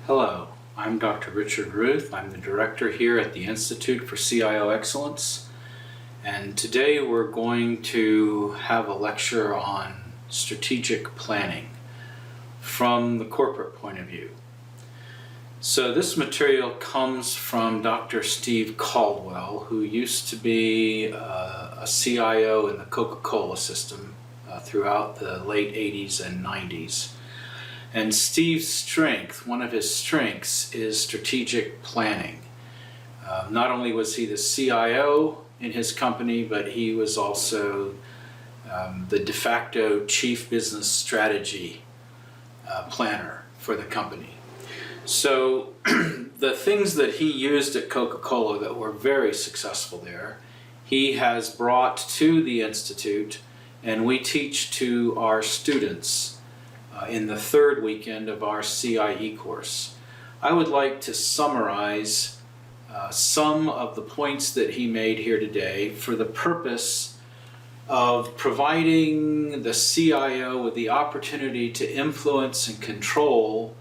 Hello, I'm Dr. Richard Ruth. I'm the director here at the Institute for CIO Excellence, and today we're going to have a lecture on strategic planning from the corporate point of view. So this material comes from Dr. Steve Caldwell, who used to be a CIO in the Coca-Cola system throughout the late 80s and 90s. And Steve's strength, one of his strengths, is strategic planning. Not only was he the CIO in his company, but he was also the de facto chief business strategy planner for the company. So the things that he used at Coca-Cola that were very successful there, he has brought to the Institute, and we teach to our students in the third weekend of our CIE course. I would like to summarize some of the points that he made here today for the purpose of providing the CIO with the opportunity to influence and control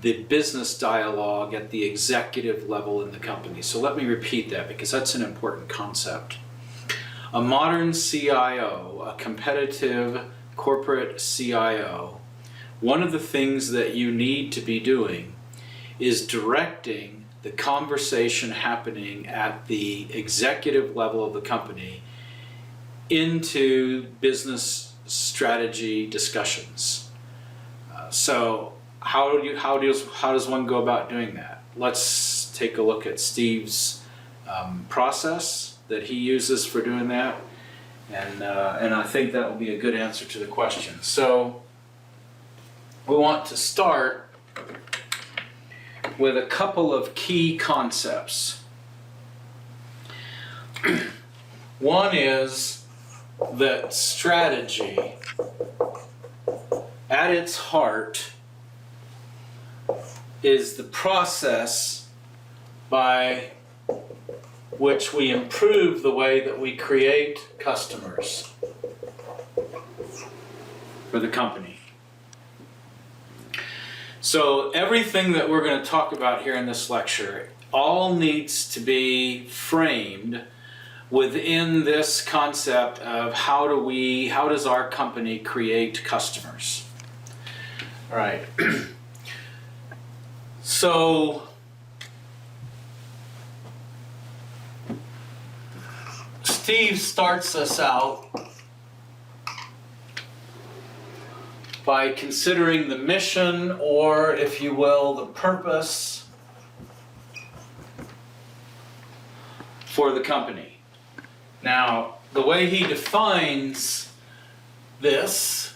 the business dialogue at the executive level in the company. So let me repeat that because that's an important concept. A modern CIO, a competitive corporate CIO, one of the things that you need to be doing is directing the conversation happening at the executive level of the company into business strategy discussions. So how does one go about doing that? Let's take a look at Steve's process that he uses for doing that, and I think that will be a good answer to the question. So we want to start with a couple of key concepts. One is that strategy, at its heart, is the process by which we improve the way that we create customers for the company. So everything that we're going to talk about here in this lecture all needs to be framed within this concept of how does our company create customers? All right. So Steve starts us out by considering the mission, or if you will, the purpose for the company. Now, the way he defines this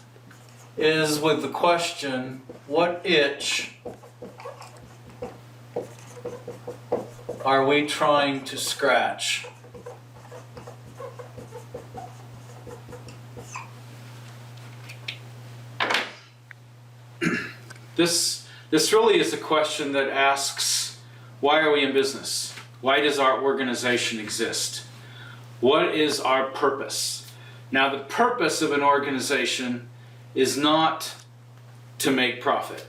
is with the question, what itch are we trying to scratch? This really is a question that asks, why are we in business? Why does our organization exist? What is our purpose? Now, the purpose of an organization is not to make profit.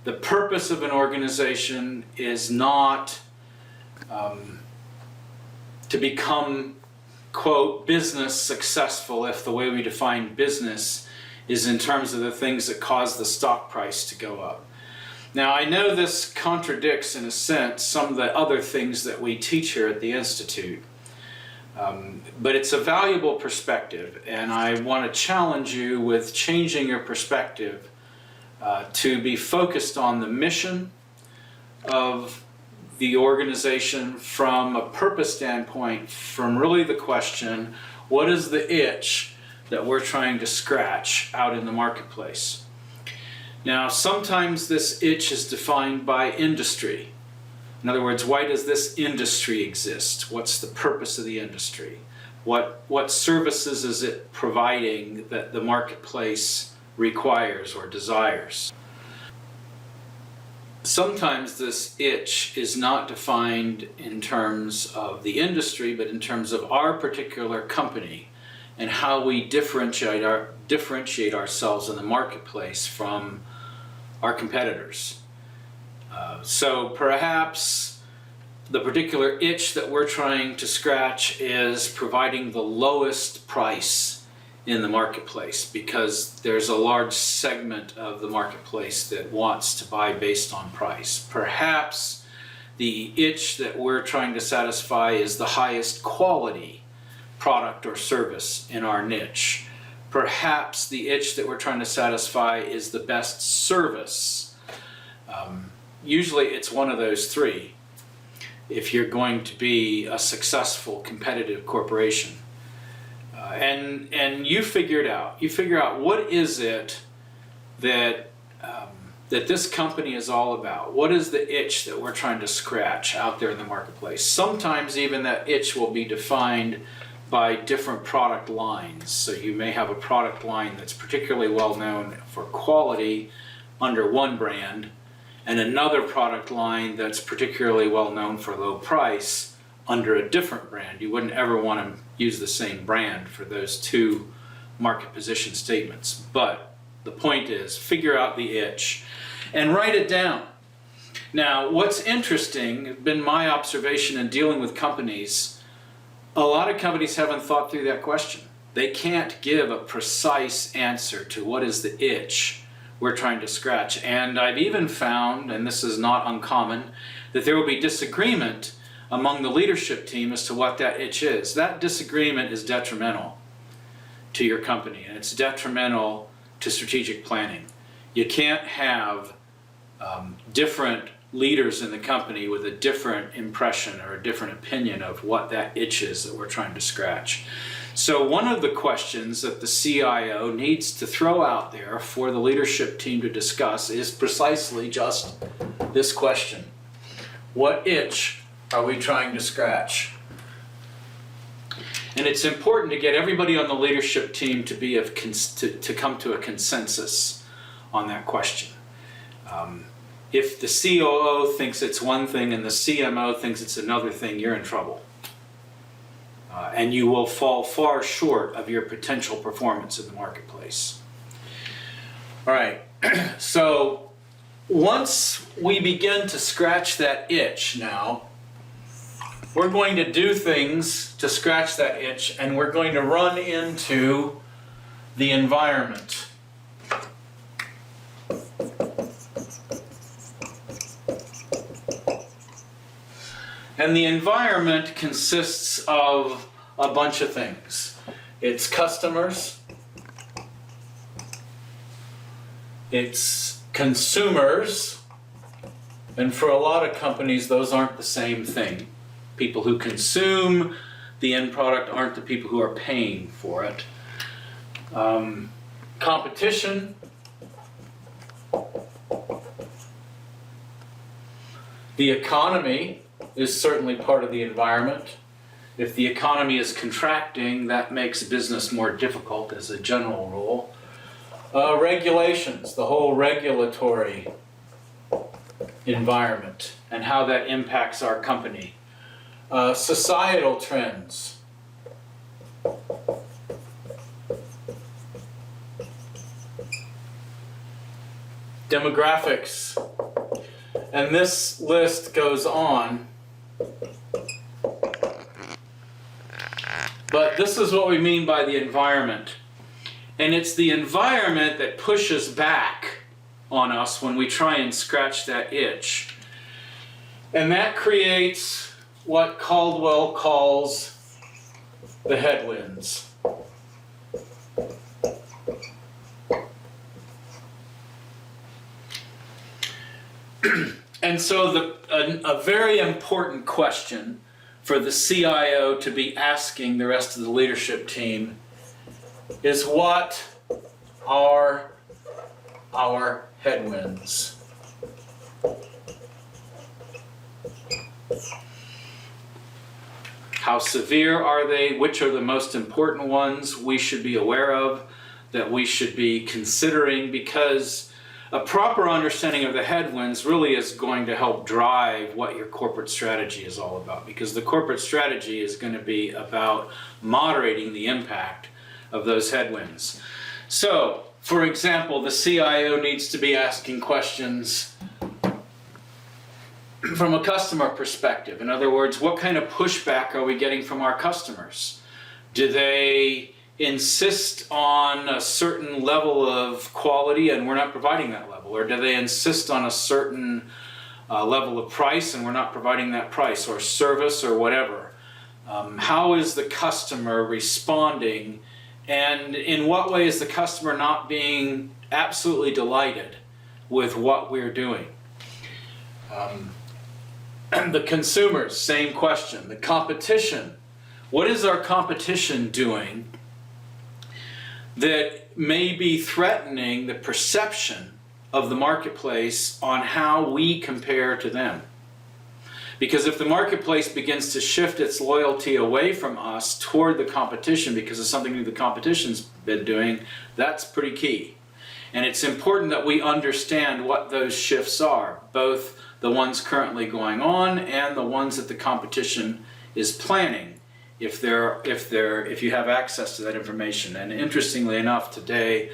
The purpose of an organization is not to become, quote, business successful, if the way we define business is in terms of the things that cause the stock price to go up. Now, I know this contradicts, in a sense, some of the other things that we teach here at the Institute, but it's a valuable perspective, and I want to challenge you with changing your perspective to be focused on the mission of the organization from a purpose standpoint, from really the question, what is the itch that we're trying to scratch out in the marketplace? Now, sometimes this itch is defined by industry. In other words, why does this industry exist? What's the purpose of the industry? What services is it providing that the marketplace requires or desires? Sometimes this itch is not defined in terms of the industry, but in terms of our particular company and how we differentiate ourselves in the marketplace from our competitors. So perhaps the particular itch that we're trying to scratch is providing the lowest price in the marketplace, because there's a large segment of the marketplace that wants to buy based on price. Perhaps the itch that we're trying to satisfy is the highest quality product or service in our niche. Perhaps the itch that we're trying to satisfy is the best service. Usually it's one of those three if you're going to be a successful competitive corporation. And you figure it out. You figure out what is it that that this company is all about. What is the itch that we're trying to scratch out there in the marketplace? Sometimes even that itch will be defined by different product lines. So you may have a product line that's particularly well known for quality under one brand, and another product line that's particularly well known for low price under a different brand. You wouldn't ever want to use the same brand for those two market position statements. But the point is, figure out the itch and write it down. Now, what's interesting, been my observation in dealing with companies, a lot of companies haven't thought through that question. They can't give a precise answer to what is the itch we're trying to scratch. And I've even found, and this is not uncommon, that there will be disagreement among the leadership team as to what that itch is. That disagreement is detrimental to your company, and it's detrimental to strategic planning. You can't have different leaders in the company with a different impression or a different opinion of what that itch is that we're trying to scratch. So one of the questions that the CIO needs to throw out there for the leadership team to discuss is precisely just this question. What itch are we trying to scratch? And it's important to get everybody on the leadership team to come to a consensus on that question. If the COO thinks it's one thing and the CMO thinks it's another thing, you're in trouble. And you will fall far short of your potential performance in the marketplace. All right, so once we begin to scratch that itch now, we're going to do things to scratch that itch, and we're going to run into the environment. And the environment consists of a bunch of things. It's customers, it's consumers, and for a lot of companies those aren't the same thing. People who consume the end product aren't the people who are paying for it. Competition, the economy is certainly part of the environment. If the economy is contracting, that makes business more difficult as a general rule. Regulations, the whole regulatory environment and how that impacts our company. Societal trends. Demographics. And this list goes on. But this is what we mean by the environment. And it's the environment that pushes back on us when we try and scratch that itch. And that creates what Caldwell calls the headwinds. And so a very important question for the CIO to be asking the rest of the leadership team is, what are our headwinds? How severe are they? Which are the most important ones we should be aware of, that we should be considering? Because a proper understanding of the headwinds really is going to help drive what your corporate strategy is all about, because the corporate strategy is going to be about moderating the impact of those headwinds. So, for example, the CIO needs to be asking questions from a customer perspective. In other words, what kind of pushback are we getting from our customers? Do they insist on a certain level of quality and we're not providing that level? Or do they insist on a certain level of price and we're not providing that price, or service, or whatever? How is the customer responding, and in what way is the customer not being absolutely delighted with what we're doing? The consumers, same question. The competition, what is our competition doing that may be threatening the perception of the marketplace on how we compare to them? Because if the marketplace begins to shift its loyalty away from us toward the competition because of something new the competition's been doing, that's pretty key. And it's important that we understand what those shifts are, both the ones currently going on and the ones that the competition is planning, if you have access to that information. And interestingly enough, today,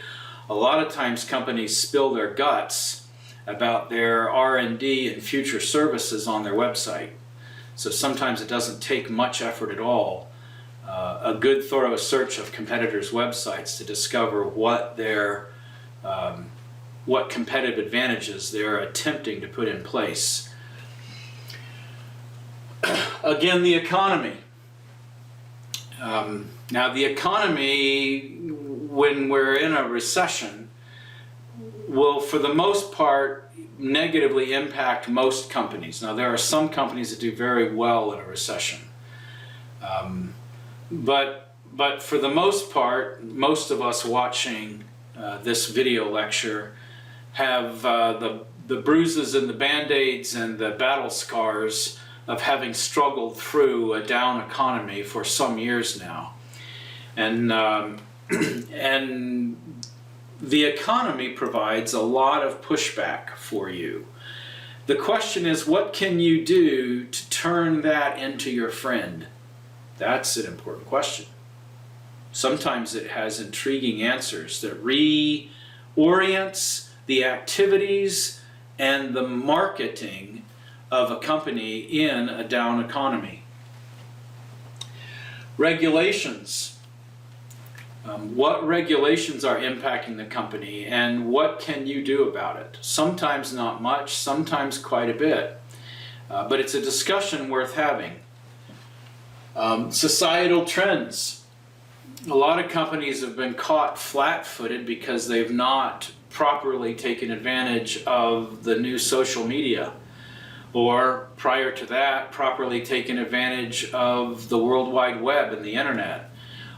a lot of times companies spill their guts about their R&D and future services on their website. So sometimes it doesn't take much effort at all. A good thorough search of competitors' websites to discover what competitive advantages they're attempting to put in place. Again, the economy. Now the economy, when we're in a recession, will for the most part negatively impact most companies. Now there are some companies that do very well in a recession. But for the most part, most of us watching this video lecture have the bruises and the band-aids and the battle scars of having struggled through a down economy for some years now. And and the economy provides a lot of pushback for you. The question is, what can you do to turn that into your friend? That's an important question. Sometimes it has intriguing answers that reorients the activities and the marketing of a company in a down economy. Regulations. What regulations are impacting the company and what can you do about it? Sometimes not much, sometimes quite a bit. But it's a discussion worth having. Societal trends. A lot of companies have been caught flat-footed because they've not properly taken advantage of the new social media, or prior to that, properly taken advantage of the World Wide Web and the internet,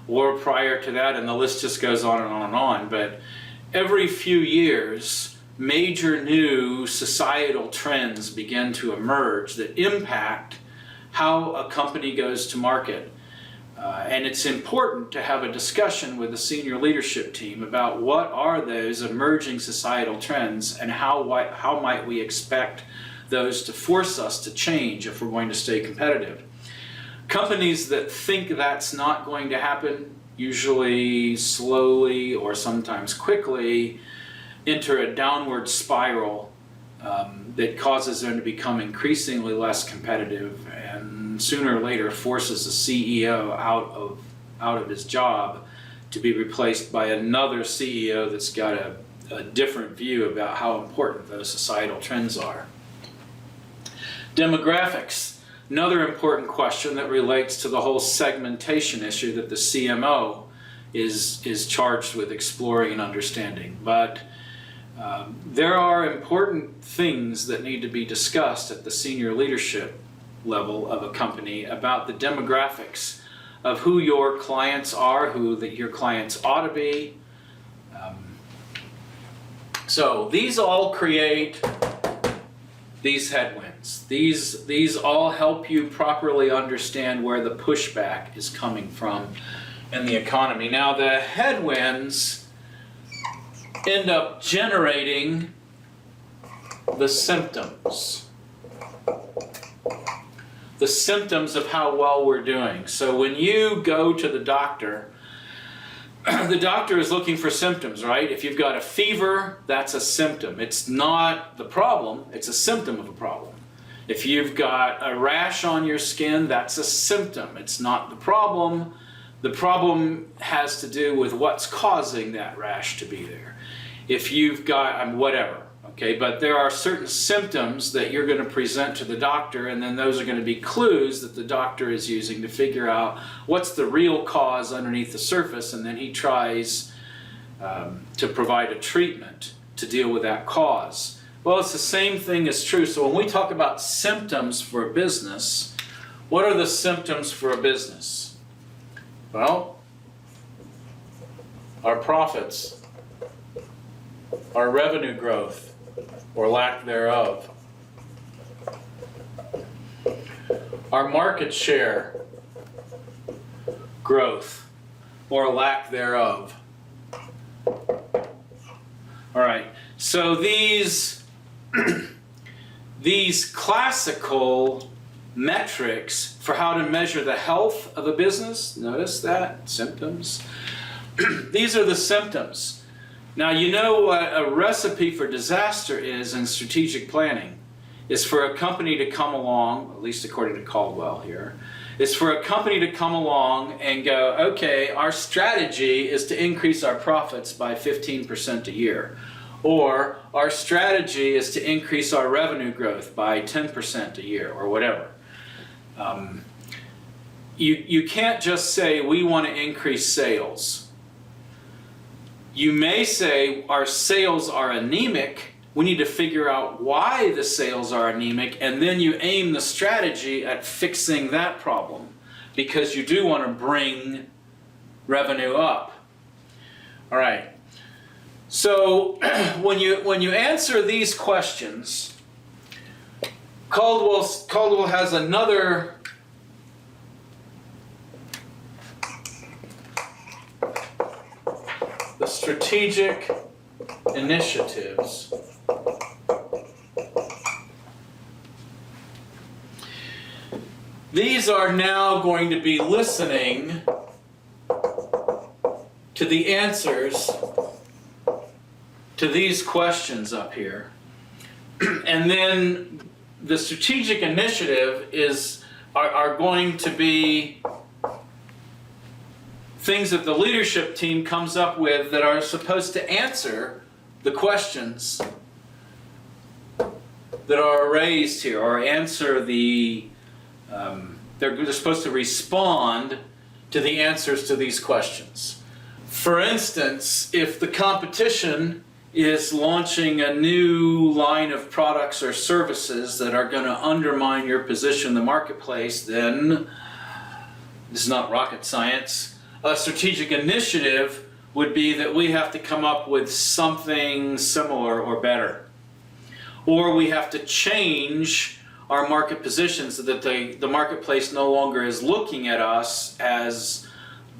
or prior to that, and the list just goes on and on and on. But every few years, major new societal trends begin to emerge that impact how a company goes to market. And it's important to have a discussion with the senior leadership team about what are those emerging societal trends and how might we expect those to force us to change if we're going to stay competitive. Companies that think that's not going to happen, usually slowly or sometimes quickly, enter a downward spiral that causes them to become increasingly less competitive, and sooner or later forces the CEO out of his job to be replaced by another CEO that's got a different view about how important those societal trends are. Demographics. Another important question that relates to the whole segmentation issue that the CMO is charged with exploring and understanding. But there are important things that need to be discussed at the senior leadership level of a company about the demographics of who your clients are, who your clients ought to be. So these all create these headwinds. These all help you properly understand where the pushback is coming from in the economy. Now the headwinds end up generating the symptoms. The symptoms of how well we're doing. So when you go to the doctor is looking for symptoms, right? If you've got a fever, that's a symptom. It's not the problem, it's a symptom of a problem. If you've got a rash on your skin, that's a symptom. It's not the problem. The problem has to do with what's causing that rash to be there. If you've got whatever, okay, but there are certain symptoms that you're going to present to the doctor, and then those are going to be clues that the doctor is using to figure out what's the real cause underneath the surface, and then he tries to provide a treatment to deal with that cause. Well, it's the same thing is true. So when we talk about symptoms for a business, what are the symptoms for a business? Well, our profits, our revenue growth, or lack thereof, our market share growth, or lack thereof. All right, so these classical metrics for how to measure the health of a business, notice that, symptoms. These are the symptoms. Now, you know what a recipe for disaster is in strategic planning is for a company to come along, at least according to Caldwell here, is for a company to come along and go, okay, our strategy is to increase our profits by 15% a year. Or our strategy is to increase our revenue growth by 10% a year, or whatever. You can't just say we want to increase sales. You may say our sales are anemic. We need to figure out why the sales are anemic, and then you aim the strategy at fixing that problem, because you do want to bring revenue up. All right. So when you answer these questions, Caldwell has another the strategic initiatives. These are now going to be listening to the answers to these questions up here. And then the strategic initiative are going to be things that the leadership team comes up with that are supposed to answer the questions that are raised here, or answer the they're supposed to respond to the answers to these questions. For instance, if the competition is launching a new line of products or services that are going to undermine your position in the marketplace, then this is not rocket science. A strategic initiative would be that we have to come up with something similar or better. Or we have to change our market position so that the marketplace no longer is looking at us as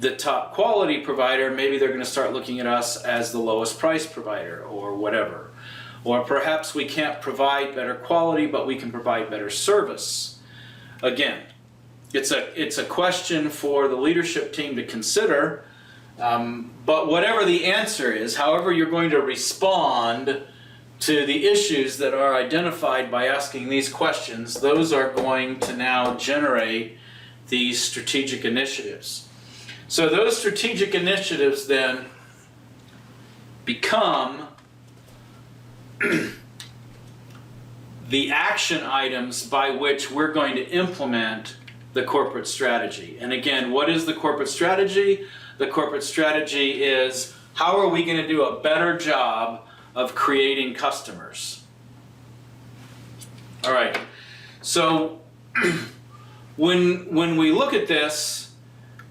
the top quality provider. Maybe they're going to start looking at us as the lowest price provider, or whatever. Or perhaps we can't provide better quality, but we can provide better service. Again, it's a question for the leadership team to consider, but whatever the answer is, however you're going to respond to the issues that are identified by asking these questions, those are going to now generate these strategic initiatives. So those strategic initiatives then become the action items by which we're going to implement the corporate strategy. And again, what is the corporate strategy? The corporate strategy is, how are we going to do a better job of creating customers? All right. So when we look at this,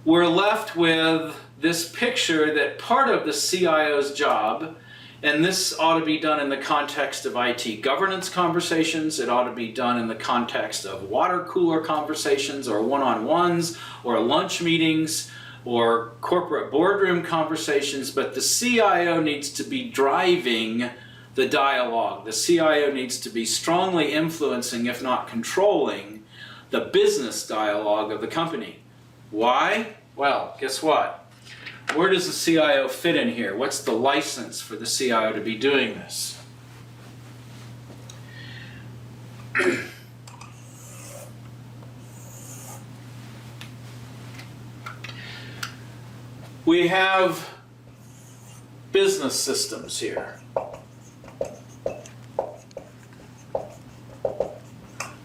we're left with this picture that part of the CIO's job, and this ought to be done in the context of IT governance conversations, it ought to be done in the context of water cooler conversations, or one-on-ones, or lunch meetings, or corporate boardroom conversations, but the CIO needs to be driving the dialogue. The CIO needs to be strongly influencing, if not controlling, the business dialogue of the company. Why? Well, guess what? Where does the CIO fit in here? What's the license for the CIO to be doing this? We have business systems here.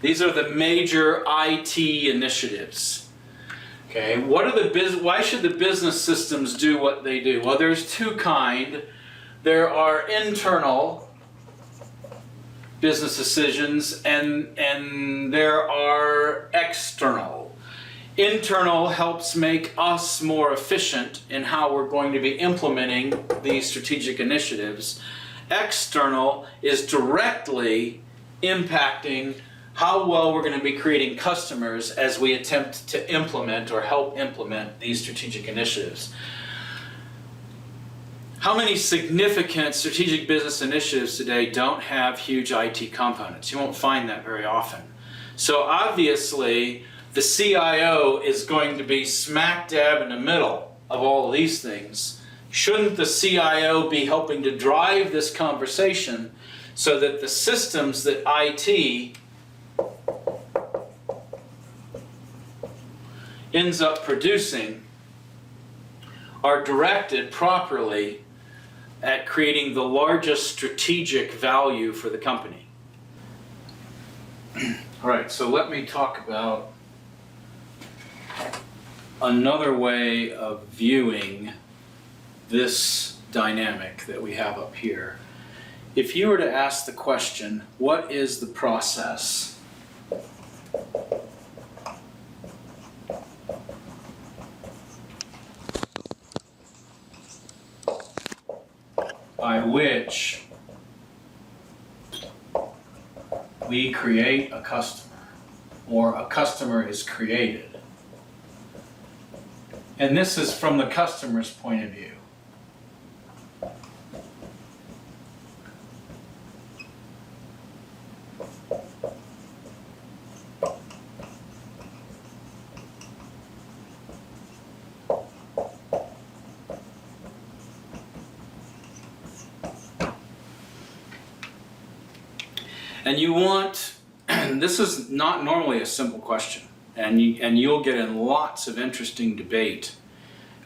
These are the major IT initiatives. Okay, why should the business systems do what they do? Well, there's two kinds. There are internal business decisions and there are external. Internal helps make us more efficient in how we're going to be implementing these strategic initiatives. External is directly impacting how well we're going to be creating customers as we attempt to implement or help implement these strategic initiatives. How many significant strategic business initiatives today don't have huge IT components? You won't find that very often. So obviously, the CIO is going to be smack dab in the middle of all of these things. Shouldn't the CIO be helping to drive this conversation so that the systems that IT ends up producing are directed properly at creating the largest strategic value for the company? All right, so let me talk about another way of viewing this dynamic that we have up here. If you were to ask the question, what is the process by which we create a customer, or a customer is created? And this is from the customer's point of view. And you want, this is not normally a simple question, and you'll get in lots of interesting debate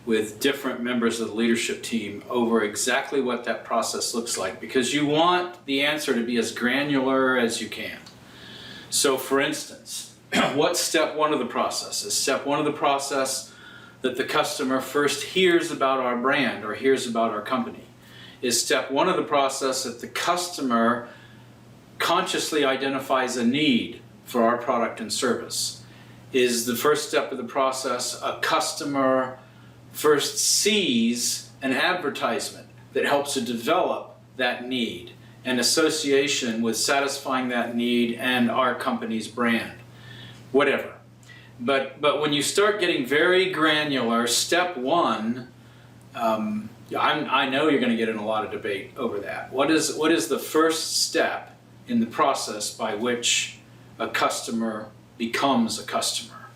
with different members of the leadership team over exactly what that process looks like, because you want the answer to be as granular as you can. So for instance, what's step one of the process? Is step one of the process that the customer first hears about our brand or hears about our company? Is step one of the process that the customer consciously identifies a need for our product and service? Is the first step of the process a customer first sees an advertisement that helps to develop that need and association with satisfying that need and our company's brand? Whatever. But when you start getting very granular, step one, I know you're going to get in a lot of debate over that. What is the first step in the process by which a customer becomes a customer?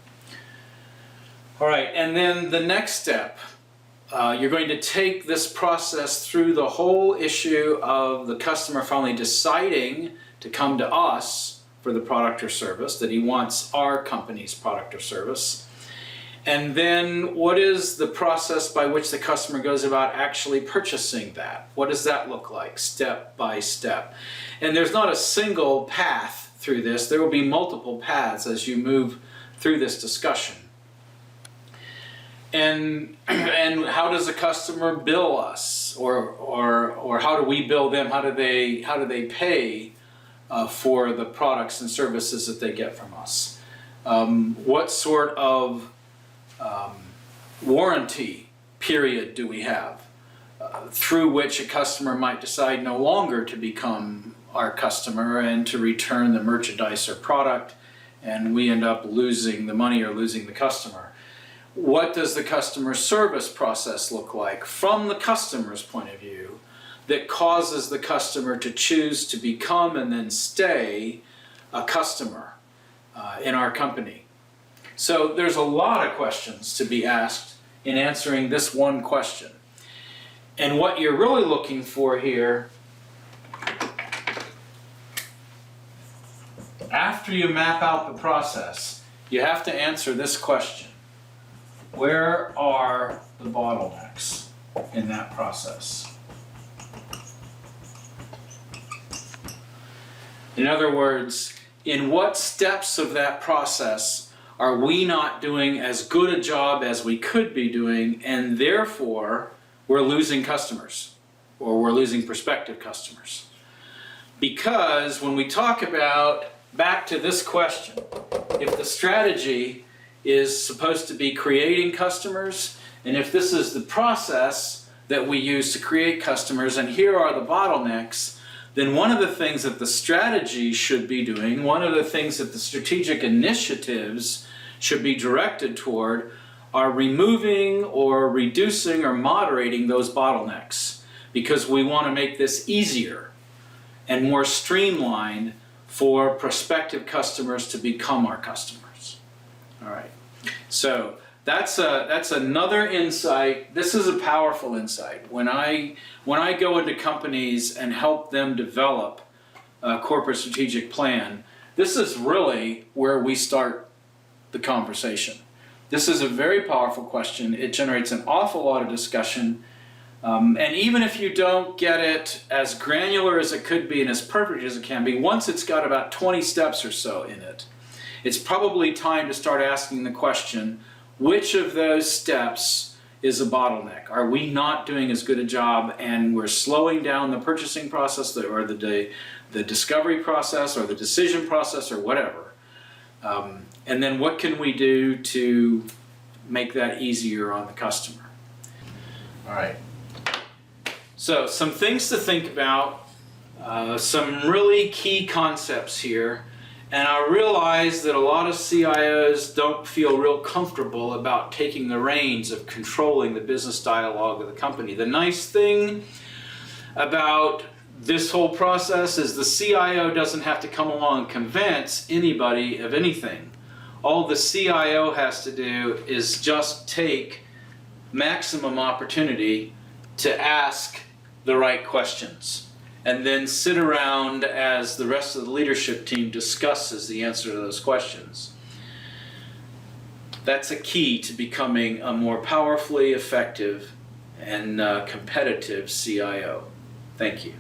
All right, and then the next step, you're going to take this process through the whole issue of the customer finally deciding to come to us for the product or service, that he wants our company's product or service. And then what is the process by which the customer goes about actually purchasing that? What does that look like, step by step? And there's not a single path through this. There will be multiple paths as you move through this discussion. And how does a customer bill us, or how do we bill them? How do they pay for the products and services that they get from us? What sort of warranty period do we have through which a customer might decide no longer to become our customer and to return the merchandise or product, and we end up losing the money or losing the customer? What does the customer service process look like from the customer's point of view that causes the customer to choose to become and then stay a customer in our company? So there's a lot of questions to be asked in answering this one question. And what you're really looking for here, after you map out the process, you have to answer this question: where are the bottlenecks? in that process. In other words, in what steps of that process are we not doing as good a job as we could be doing, and therefore we're losing customers, or we're losing prospective customers? Because when we talk about, back to this question, if the strategy is supposed to be creating customers, and if this is the process that we use to create customers, and here are the bottlenecks, then one of the things that the strategy should be doing, one of the things that the strategic initiatives should be directed toward, are removing or reducing or moderating those bottlenecks, because we want to make this easier and more streamlined for prospective customers to become our customers. All right, so that's another insight. This is a powerful insight. When I go into companies and help them develop a corporate strategic plan, this is really where we start the conversation. This is a very powerful question. It generates an awful lot of discussion. And even if you don't get it as granular as it could be and as perfect as it can be, once it's got about 20 steps or so in it, it's probably time to start asking the question, which of those steps is a bottleneck? Are we not doing as good a job, and we're slowing down the purchasing process, or the discovery process, or the decision process, or whatever? And then what can we do to make that easier on the customer? All right. So some things to think about, some really key concepts here. And I realize that a lot of CIOs don't feel real comfortable about taking the reins of controlling the business dialogue of the company. The nice thing about this whole process is the CIO doesn't have to come along and convince anybody of anything. All the CIO has to do is just take maximum opportunity to ask the right questions, and then sit around as the rest of the leadership team discusses the answer to those questions. That's a key to becoming a more powerfully effective and competitive CIO. Thank you.